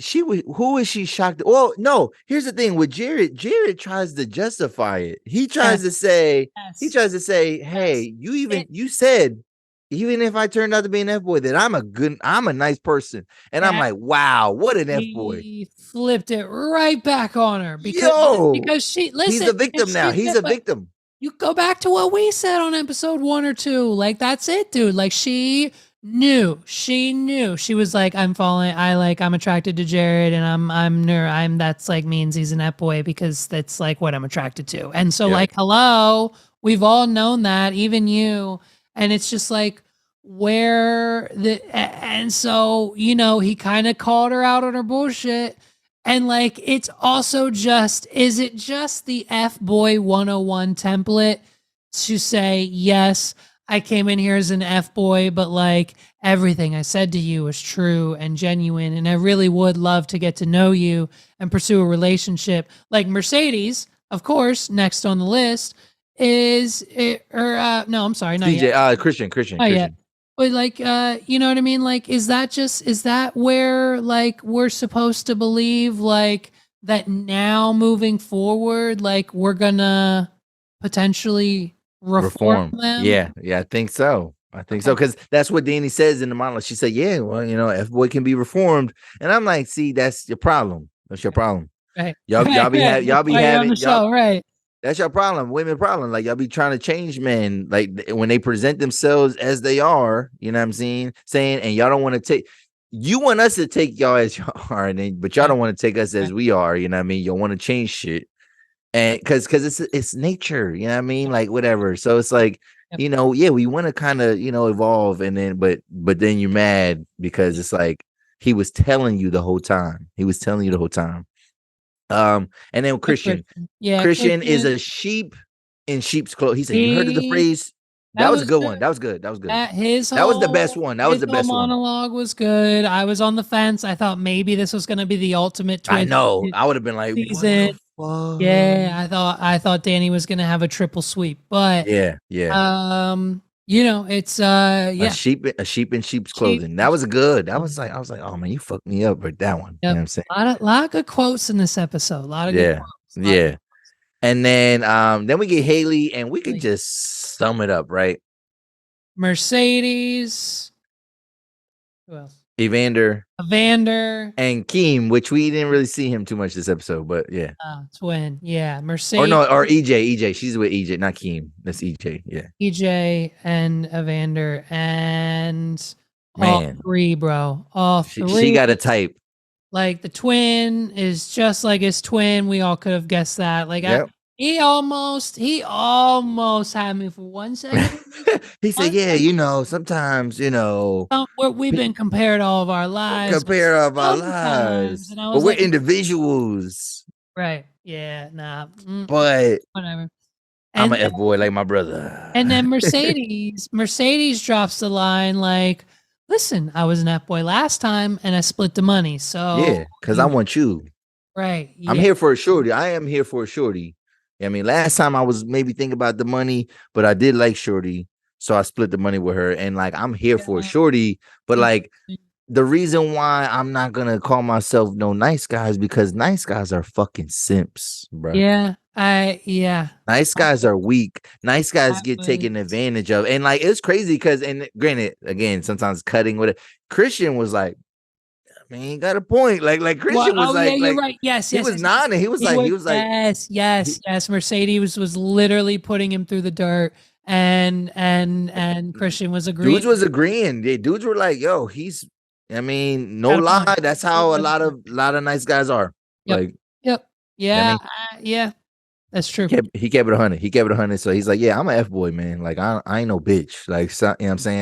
who is she shocked? Well, no, here's the thing with Jared. Jared tries to justify it. He tries to say, hey, you said, even if I turned out to be an F-boy, that I'm a nice person. And I'm like, wow, what an F-boy. He flipped it right back on her because she, listen, he's a victim now. He's a victim. You go back to what we said on episode 1 or 2. Like, that's it, dude. Like, she knew. She was like, I'm attracted to Jared, and that's like means he's an F-boy because that's like what I'm attracted to. And so like, hello, we've all known that, even you. And it's just like, and so, he kind of called her out on her bullshit. And like, it's also is it just the F-boy 101 template to say, yes, I came in here as an F-boy, but like everything I said to you was true and genuine, and I really would love to get to know you and pursue a relationship. Like Mercedes, of course, next on the list is no, I'm sorry, not yet. Christian. Yet. But like, you know what I mean? Like, is that where like we're supposed to believe like that now moving forward, like we're gonna potentially reform them? Yeah, I think so. Because that's what Danny says in the monologue. She said, yeah, well, F-boy can be reformed. And I'm like, see, that's your problem. That's your problem. Right. Y'all be having the show, right. That's your problem, women problem. Like, y'all be trying to change men, like when they present themselves as they are, you know what I'm saying, and y'all don't want to you want us to take y'all as y'all are, but y'all don't want to take us as we are, you know what I mean? Y'all want to change shit. And because it's nature, you know what I mean? Like, whatever. So it's like, we want to kind of, evolve, and then but then you're mad because it's like he was telling you the whole time. And then Christian is a sheep in sheep's clothes. He said, you heard of the phrase? That was a good one. That was good. That was the best one. That was the best one. Monologue was good. I was on the fence. I thought maybe this was going to be the ultimate twist. I know. I would have been like, season. Yeah, I thought Danny was going to have a triple sweep, but yeah. It's a sheep in sheep's clothing. That was good. I was like, oh man, you fucked me up with that one. Yep. You know what I'm saying? A lot of good quotes in this episode. A lot of good quotes. Yeah. And then we get Hali, and we could just sum it up, right? Mercedes. Who else? Evander, and Keem, which we didn't really see him too much this episode, but yeah. Twin, yeah. Mercedes. Or EJ. She's with EJ, not Keem. That's EJ, yeah. EJ and Evander, and all three, bro. All three. She got a type. Like, the twin is just like his twin. We all could have guessed that. Like, yep. He almost had me for 1 second. He said, yeah, sometimes, we've been compared all of our lives. But we're individuals. Right. Yeah. Nah. But Whatever. I'm And an F boy like my brother. and then Mercedes drops the line like, "Listen, I was an F boy last time, and I split the money. So Yeah, because I want you. right. I'm Yeah. here for a shorty. I am here for a shorty. I mean, last time I was maybe thinking about the money, but I did like shorty, so I split the money with her. And like, I'm here for a Yeah. shorty, but Mm, like, the reason why I'm not gonna call myself no nice guys because nice guys are fucking simps, bro. yeah. Yeah. Nice guys are weak. Nice guys That get taken was advantage of, and like it's crazy because, and granted, again, sometimes cutting with it. Christian was like, I mean, he got a point. Like what? Christian was Oh yeah, you're like right. Yes, he yes, was yes, yes. nodding. He was like, Yes, he, yes, yes. Mercedes was literally putting him through the dirt, and Christian was agreeing. dudes was agreeing. Yeah, dudes were like, yo, he's. I mean, no Got a lie, point. that's how a lot of nice guys are. Yep. Like, Yep. I Yeah. mean, Yeah. That's true. he kept it 100. He kept it 100. So he's like, yeah, I'm an F boy, man. Like, I ain't no bitch. Like, so, you know what I'm saying?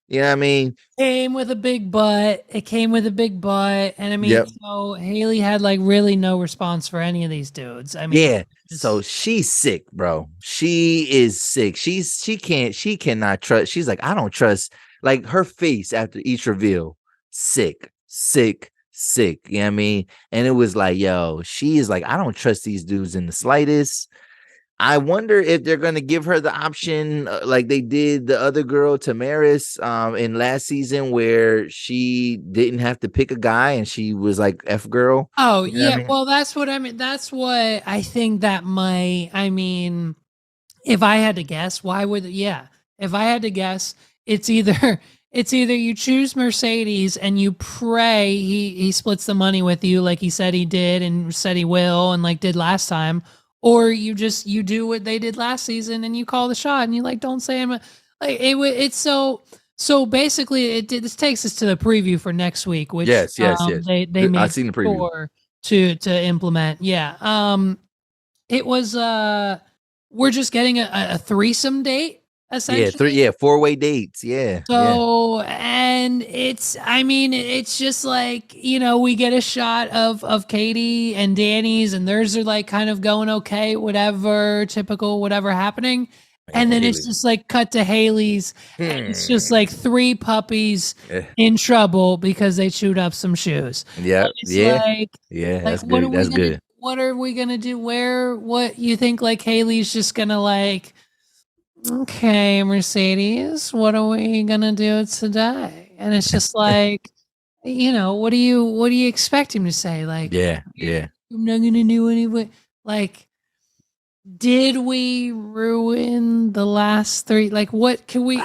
You know what I mean? Came with a big butt. It came with a big butt, and I mean, Yep. so Haley had like really no response for any of these dudes. I mean, Yeah. just So she's sick, bro. She is sick. She cannot trust. She's like, I don't trust. Like her face after each reveal, sick, sick, sick. You know what I mean? And it was like, yo, she is like, I don't trust these dudes in the slightest. I wonder if they're gonna give her the option, like they did the other girl, Tamaris, in last season, where she didn't have to pick a guy and she was like F girl. oh You know what yeah, I mean? well that's what I mean. That's what I think that might. I mean, if I had to guess, why would yeah? If I had to guess, it's either it's either you choose Mercedes and you pray he splits the money with you like he said he did and said he will and like did last time, or you do what they did last season and you call the shot and you like don't say him like it's so basically this takes us to the preview for next week, which Yes, yes, yes. they I made seen the preview. sure to implement. Yeah. It was we're just getting a threesome date Yeah, essentially. four-way dates. Yeah, yeah, So and it's I mean it's just like we get a shot of Katie and Danny's and theirs are like kind of going okay, whatever typical whatever happening, and then it's Haley. just like cut to Haley's and it's just like three puppies Eh, in trouble because they chewed up some shoes. yeah, And it's yeah, like yeah. like That's good. That's good. what are we gonna do? What you think like Haley's just gonna like, okay, Mercedes, what are we gonna do today? And it's just like, what do you expect him to say? Like, Yeah, yeah, I'm not gonna do anything. Like, did we ruin the last three? Like, what can we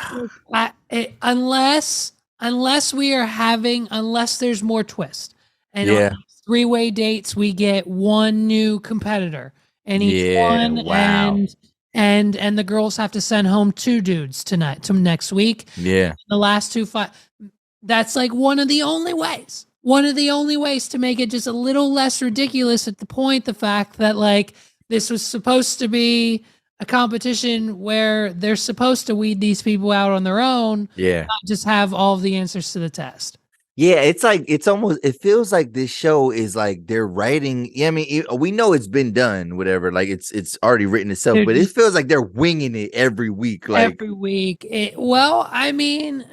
unless we are having unless there's more twist. And on yeah, these three-way dates, we get one new competitor and each yeah. one Wow. and the girls have to send home two dudes tonight to next week. Yeah, The last two fight. That's like one of the only ways. One of the only ways to make it just a little less ridiculous at the point, the fact that like this was supposed to be a competition where they're supposed to weed these people out on their own, yeah. not just have all of the answers to the test. Yeah, it's like it feels like this show is like they're writing. Yeah, I mean, we know it's been done, whatever. Like it's already written itself, They're but it just feels like they're winging it every week. Like, every week. Well, I mean,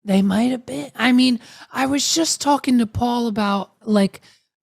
they might have been. I mean, I was just talking to Paul about like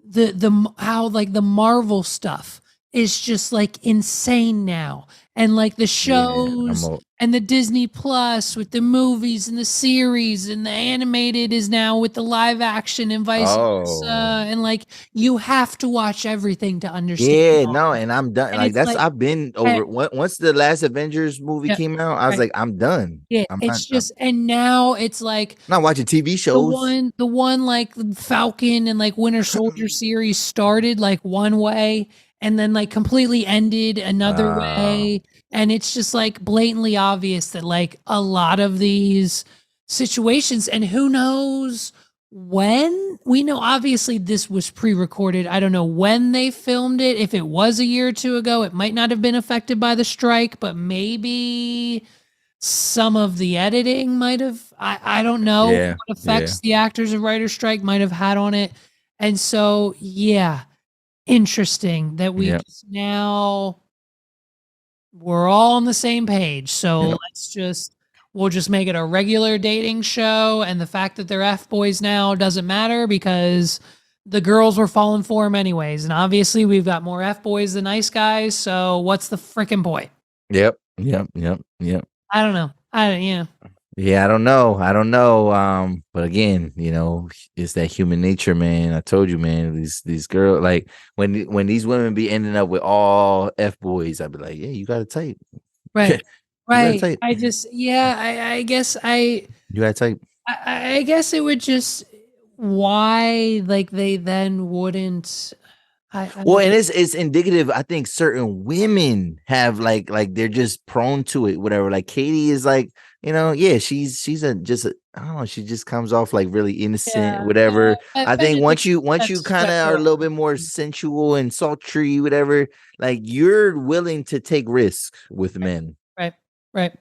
the how like the Marvel stuff is just like insane now. And like the yeah, shows and the Disney Plus with the movies and the series and the animated is now with the live action and vice versa. And like you have to watch everything to understand. yeah, all no, of it. and I'm done. And Like it's that's like I've been eh, over. Once the last Avengers movie yeah, came out, I was right. like, I'm done. Yeah, I'm not. it's I'm just and now it's like not watching TV shows. the one like Falcon and like Winter Soldier series started like one way and then like completely ended another Wow. way. And it's just like blatantly obvious that like a lot of these situations, and who knows when we know obviously this was pre-recorded. I don't know when they filmed it. If it was a year or two ago, it might not have been affected by the strike, but maybe some of the editing might have I don't know Yeah, what yeah, effects the actors of writer strike might have had on it. And so, yeah, interesting that we Yep. just now we're all on the same page. So Yep. we'll just make it a regular dating show, and the fact that they're F boys now doesn't matter because the girls were falling for him anyways. And obviously we've got more F boys than nice guys, so what's the freaking point? Yep. Yep. Yep. Yep. I don't know. I don't, yeah. Yeah, I don't know. I don't know. But again, it's that human nature, man. I told you, man. These girls, like when these women be ending up with all F boys, I'd be like, yeah, you got a type. Right. You got a Right. type. I just, yeah, I guess You got a type. I guess it would just why like they then wouldn't I Well, don't and it's indicative. I think certain women have like they're just prone to it. Whatever. Like Katie is like, yeah, she's I don't know. She just comes off like really innocent. yeah, Whatever. I think Benedict once you that's kind of swept are her a little over. bit more sensual and sultry, whatever. Like you're willing to take risks with Right, men. right, right.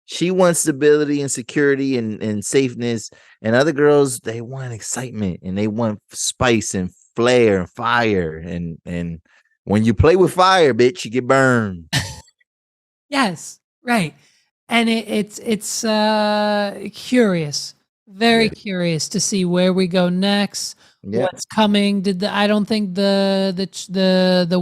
She wants stability and security and safeness, and other girls they want excitement and they want spice and flair and fire and when you play with fire, bitch, you get burned. Yes, right. And it's curious, very Yeah, curious to see where we go next, yeah. what's coming. I don't think the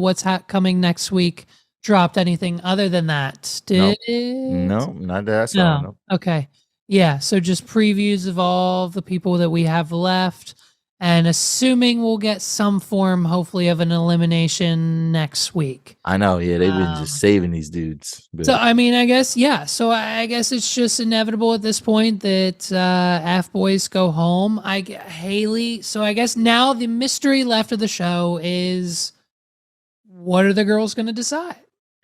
what's coming next week dropped anything other than that. Did Nope. it? No, not that I saw. No. No. Okay. Yeah. So just previews of all the people that we have left. And assuming we'll get some form, hopefully, of an elimination next week. I know. Yeah, they've been just Um, saving these dudes. so, But I mean, I guess, yeah. So I guess it's just inevitable at this point that F boys go home. I get Hali. So I guess now the mystery left of the show is what are the girls going to decide?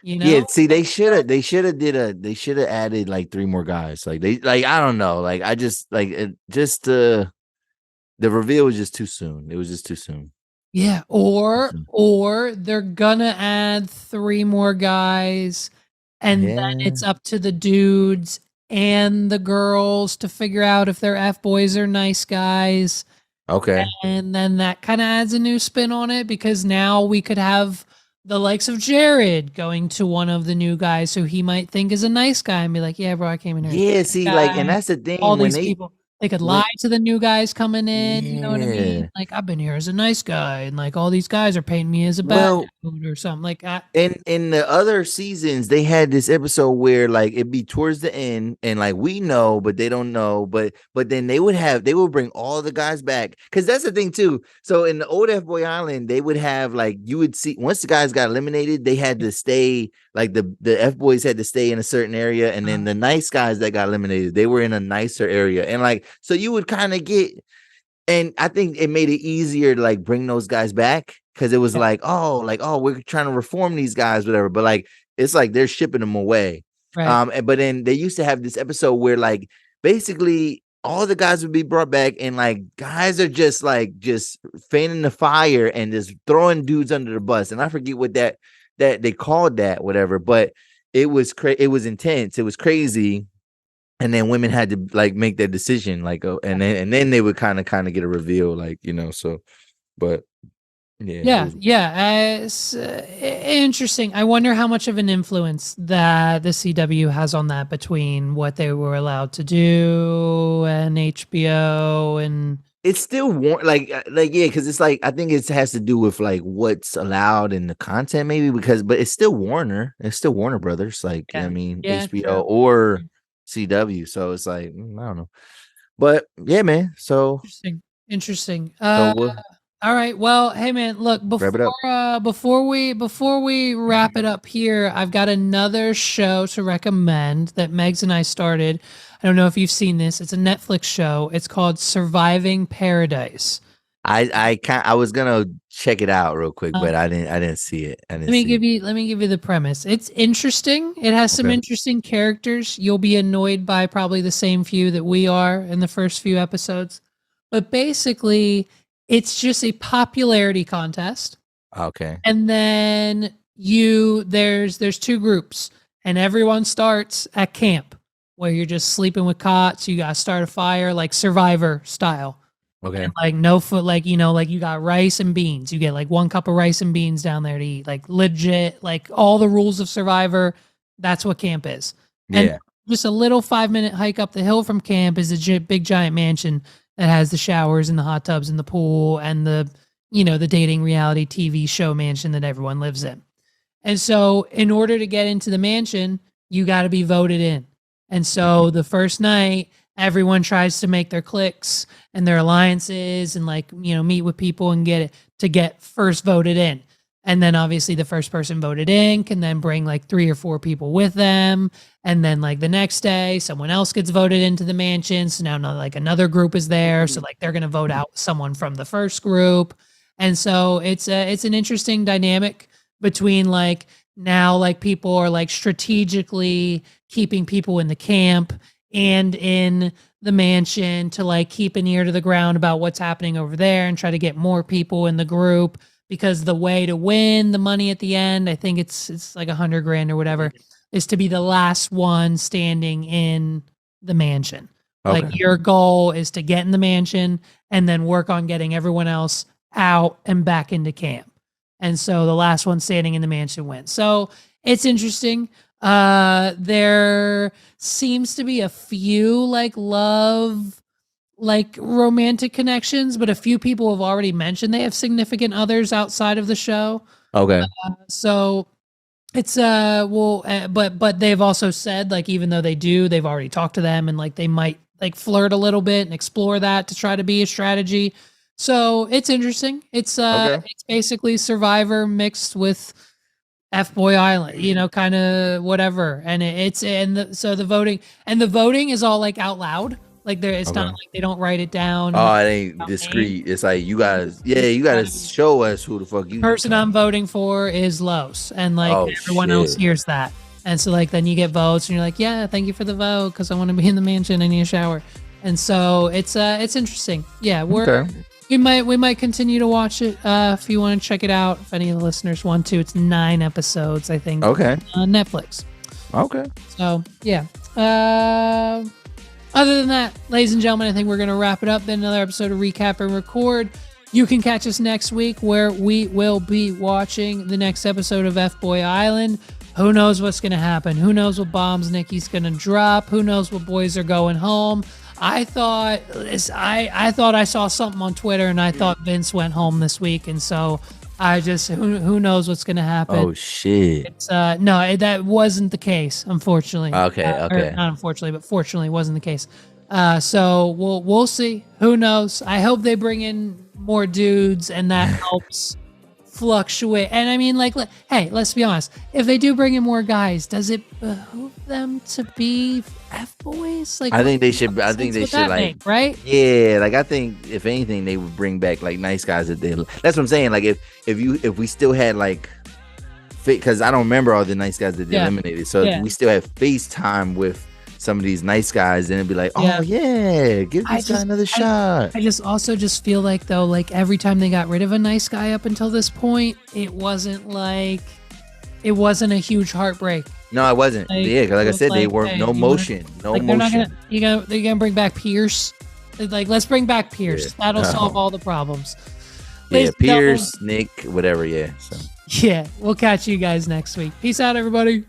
You yeah, know? see, they should have added like three more guys. Like I don't know. Like I just like it just the reveal was just too soon. It was just too soon. Yeah, Too soon. or they're gonna add three more guys, and then Yeah. it's up to the dudes and the girls to figure out if they're F boys or nice guys. Okay. And then that kind of adds a new spin on it because now we could have the likes of Jared going to one of the new guys who he might think is a nice guy and be like, yeah, bro, I came in here as Yeah, a nice see, like, and guy. that's the All thing these people, they could lie when to the new guys coming in. You know what I mean? yeah. Like, I've been here as a nice guy, and like all these guys are painting me as a bad Well, dude or something. Like, in the other seasons, they had this episode where like it'd be towards the end, and like we know, but they don't know. But then they would bring all the guys back because that's the thing too. So in the old FBoy Island, they would have like you would see once the guys got eliminated, they had to stay like the F boys had to stay in a certain area, and then the nice guys that got eliminated, they were in a nicer area, and like so you would kind of get. And I think it made it easier to like bring those guys back because it was yeah, like, oh, we're trying to reform these guys, whatever. But like, it's like they're shipping them away. right. But then they used to have this episode where like basically all the guys would be brought back, and like guys are just fanning the fire and just throwing dudes under the bus. And I forget what that they called that, whatever. But it was it was intense. It was crazy, and then women had to like make their decision like and then they would kind of get a reveal like so but yeah it Yeah, was yeah. It's interesting. I wonder how much of an influence that the CW has on that between what they were allowed to do and HBO and it's still yeah because it's like I think it has to do with like what's allowed in the content maybe because but it's still Warner Brothers like I yeah, mean yeah, HBO true. or CW so it's like I don't know but yeah man Interesting, interesting. so we'll All right. Well, hey man, look, wrap it up. before we wrap it up here, I've got another show to recommend that Megs and I started. I don't know if you've seen this. It's a Netflix show. It's called Surviving Paradise. I was gonna check it out real quick Um, but I didn't see it. I didn't see it. let me give you the premise. It's interesting. It has some Okay. interesting characters. You'll be annoyed by probably the same few that we are in the first few episodes. But basically, it's just a popularity contest. Okay. And then there's two groups and everyone starts at camp where you're just sleeping with cots, you got to start a fire like Survivor style. Okay. And like no food, like, you know, like you got rice and beans. You get like 1 cup of rice and beans down there to eat. Like legit, like all the rules of Survivor. That's what camp is. And Yeah. just a little 5-minute hike up the hill from camp is a big giant mansion that has the showers and the hot tubs and the pool and the, you know, the dating reality TV show mansion that everyone lives in. And so in order to get into the mansion, you got to be voted in. And so the first night, everyone tries to make their cliques and their alliances and like, you know, meet with people and get first voted in. And then obviously the first person voted in can then bring like 3 or 4 people with them. And then like the next day, someone else gets voted into the mansion. So now like another group is there. So like they're going to vote out someone from the first group. And so it's an interesting dynamic between like now like people are like strategically keeping people in the camp and in the mansion to like keep an ear to the ground about what's happening over there and try to get more people in the group, because the way to win the money at the end, I think it's like $100,000 or whatever, is to be the last one standing in the mansion. Okay. Like your goal is to get in the mansion and then work on getting everyone else out and back into camp. And so the last one standing in the mansion wins. So it's interesting. There seems to be a few like romantic connections, but a few people have already mentioned they have significant others outside of the show. Okay. So it's but they've also said like even though they've already talked to them and like they might like flirt a little bit and explore that to try to be a strategy. So it's interesting. It's it's basically Survivor mixed with FBoy Island, you know, kind of whatever. And so the voting is all like out loud. Like it's not like they don't write it down. Oh, it ain't discreet. It's like you gotta show us who the fuck you. Person I'm voting for is Los, and like everyone else hears that, and so like then you get votes, and you're like, yeah, thank you for the vote because I want to be in the mansion. I need a shower, and so it's interesting. Yeah, we might continue to watch it if you want to check it out. If any of the listeners want to, it's 9 episodes, I think. Okay. On Netflix. Okay. So yeah. Other than that, ladies and gentlemen, I think we're going to wrap it up. Then another episode of Recap and Record. You can catch us next week where we will be watching the next episode of FBoy Island. Who knows what's going to happen? Who knows what bombs Nikki's going to drop? Who knows what boys are going home? I thought I saw something on Twitter and I thought Vince went home this week. And so I just, who knows what's going to happen. Oh, shit. It's, no, that wasn't the case, unfortunately. Okay. Not unfortunately, but fortunately, it wasn't the case. So we'll see. Who knows? I hope they bring in more dudes and that helps fluctuate. And I mean, like, hey, let's be honest. If they do bring in more guys, does it behoove them to be FBoys? Like, I think they should. I think they should like, right? Yeah, like I think if anything, they would bring back like Nice Guys that they. That's what I'm saying. Like if we still had like, because I don't remember all the Nice Guys that they eliminated. So if we still have FaceTime with some of these Nice Guys, then it'd be like, oh yeah, give this guy another shot. I just feel like though, like every time they got rid of a nice guy up until this point, it wasn't a huge heartbreak. No, it wasn't. Like, yeah, because like I said, they were no motion, no motion. They're gonna bring back Pierce. Like, let's bring back Pierce. That'll solve all the problems. Yeah, Pierce, Nick, whatever. Yeah. So. Yeah, we'll catch you guys next week. Peace out, everybody.